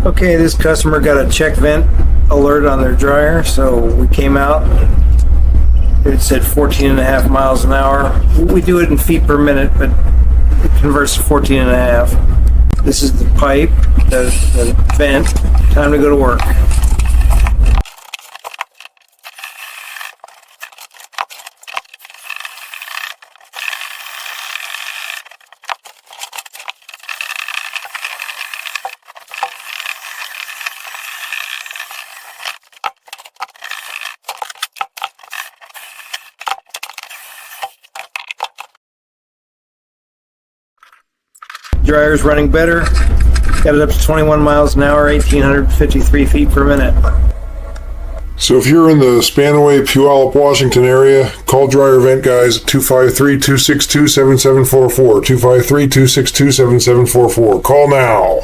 Okay, this customer got a check vent alert on their dryer, so we came out. It said 14 and a half miles an hour. We do it in feet per minute, but it converts to 14 and a half. This is the pipe, the vent. Time to go to work. Dryer's running better. Got it up to 21 miles an hour, 1,853 feet per minute. So if you're in the Spanaway, Puyallup, Washington area, call Dryer Vent Guys at 253-262-7744. 253-262-7744. Call now.